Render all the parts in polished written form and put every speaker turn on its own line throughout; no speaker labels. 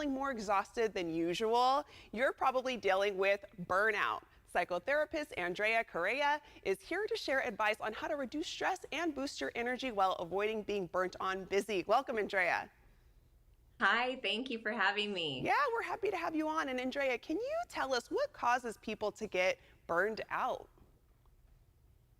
feeling more exhausted than usual, you're probably dealing with burnout. Psychotherapist Andrea Correa is here to share advice on how to reduce stress and boost your energy while avoiding being burnt on busy. Welcome, Andrea.
Hi, thank you for having me.
Yeah, we're happy to have you on. And Andrea, can you tell us what causes people to get burned out?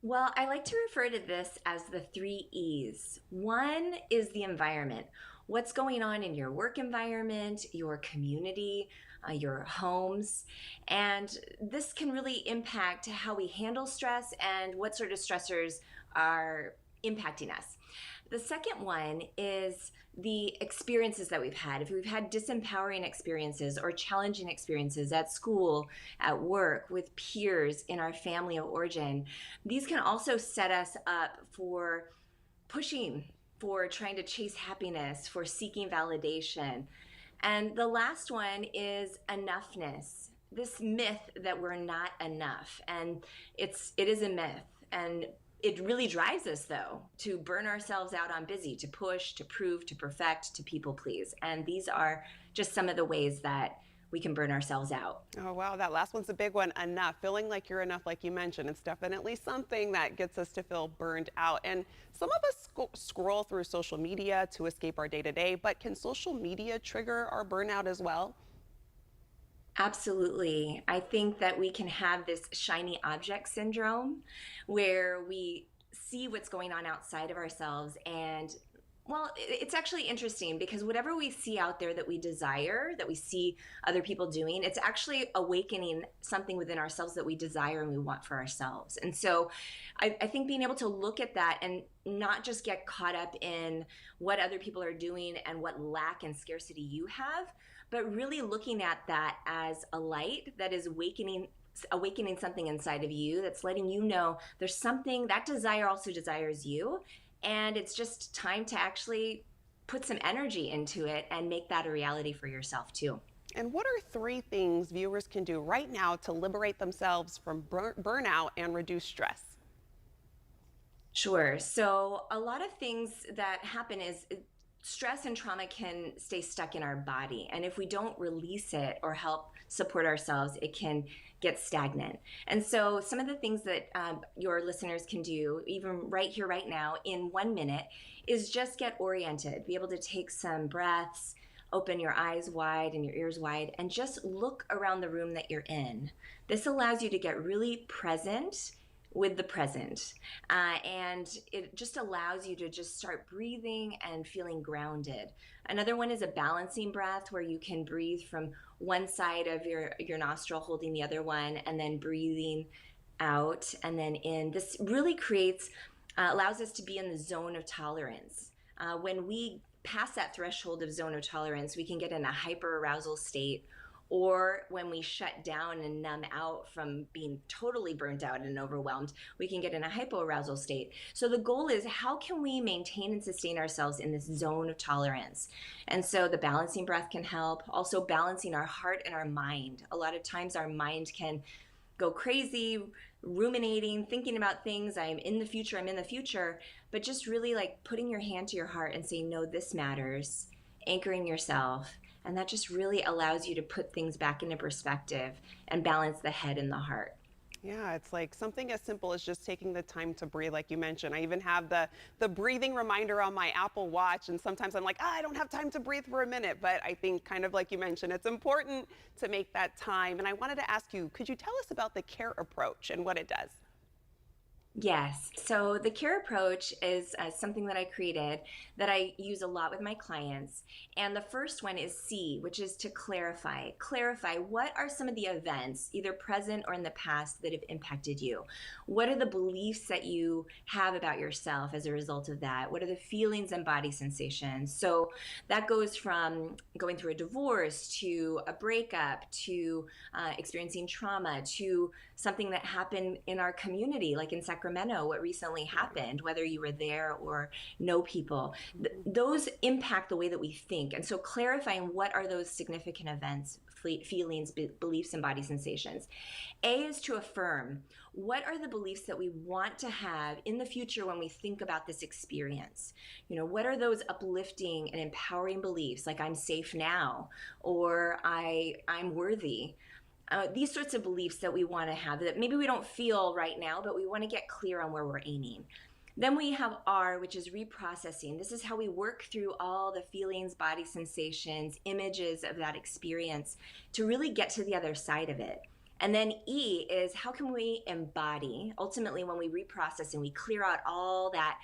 Well, I like to refer to this as the three E's. One is the environment. What's going on in your work environment, your community, your homes. And this can really impact how we handle stress and what sort of stressors are impacting us. The second one is the experiences that we've had. If we've had disempowering experiences or challenging experiences at school, at work, with peers in our family of origin, these can also set us up for pushing, for trying to chase happiness, for seeking validation. And the last one is enoughness. This myth that we're not enough. And it is a myth. And it really drives us, though, to burn ourselves out on busy, to push, to prove, to perfect, to people please. And these are just some of the ways that we can burn ourselves out.
Oh, wow, that last one's a big one. Enough. Feeling like you're enough, like you mentioned. It's definitely something that gets us to feel burned out. And some of us scroll through social media to escape our day to day, but can social media trigger our burnout as well?
Absolutely. I think that we can have this shiny object syndrome where we see what's going on outside of ourselves. And well, it's actually interesting because whatever we see out there that we desire, that we see other people doing, it's actually awakening something within ourselves that we desire and we want for ourselves. And so I think being able to look at that and not just get caught up in what other people are doing and what lack and scarcity you have, but really looking at that as a light that is awakening something inside of you that's letting you know there's something that desire also desires you, and it's just time to actually put some energy into it and make that a reality for yourself too.
And what are three things viewers can do right now to liberate themselves from burnout and reduce stress?
Sure. So a lot of things that happen is stress and trauma can stay stuck in our body. And if we don't release it or help support ourselves, it can get stagnant. And so some of the things that your listeners can do, even right here, right now, in 1 minute, is just get oriented, be able to take some breaths, open your eyes wide and your ears wide, and just look around the room that you're in. This allows you to get really present with the present. And it just allows you to just start breathing and feeling grounded. Another one is a balancing breath where you can breathe from one side of your nostril, holding the other one, and then breathing out and then in. This really allows us to be in the zone of tolerance. When we pass that threshold of zone of tolerance, we can get in a hyperarousal state, or when we shut down and numb out from being totally burnt out and overwhelmed, we can get in a hypoarousal state. So the goal is, how can we maintain and sustain ourselves in this zone of tolerance? And so the balancing breath can help. Also balancing our heart and our mind. A lot of times our mind can go crazy, ruminating, thinking about things. I'm in the future. But just really like putting your hand to your heart and saying, no, this matters. Anchoring yourself. And that just really allows you to put things back into perspective and balance the head and the heart.
Yeah, it's like something as simple as just taking the time to breathe, like you mentioned. I even have the breathing reminder on my Apple Watch, and sometimes I'm like, I don't have time to breathe for a minute. But I think, kind of like you mentioned, it's important to make that time. And I wanted to ask you, could you tell us about the CARE approach and what it does?
Yes. So the CARE approach is something that I created that I use a lot with my clients. And the first one is C, which is to clarify. Clarify, what are some of the events, either present or in the past, that have impacted you? What are the beliefs that you have about yourself as a result of that? What are the feelings and body sensations? So that goes from going through a divorce to a breakup to experiencing trauma to something that happened in our community, like in Sacramento, what recently happened, whether you were there or know people, those impact the way that we think. And so clarifying what are those significant events, feelings, beliefs, and body sensations. A is to affirm what are the beliefs that we want to have in the future when we think about this experience. What are those uplifting and empowering beliefs, like I'm safe now, or I'm worthy. These sorts of beliefs that we want to have that maybe we don't feel right now, but we want to get clear on where we're aiming. Then we have R, which is reprocessing. This is how we work through all the feelings, body sensations, images of that experience to really get to the other side of it. And then E is how can we embody, ultimately when we reprocess and we clear out all that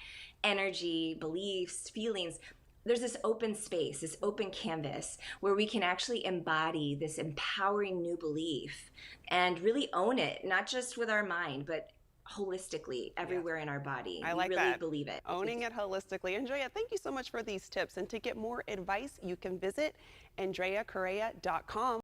energy, beliefs, feelings, there's this open space, this open canvas where we can actually embody this empowering new belief and really own it, not just with our mind, but holistically everywhere in our body.
I like
we really
that.
believe it.
Owning it holistically. Andrea, thank you so much for these tips. And to get more advice, you can visit AndreaCorrea.com.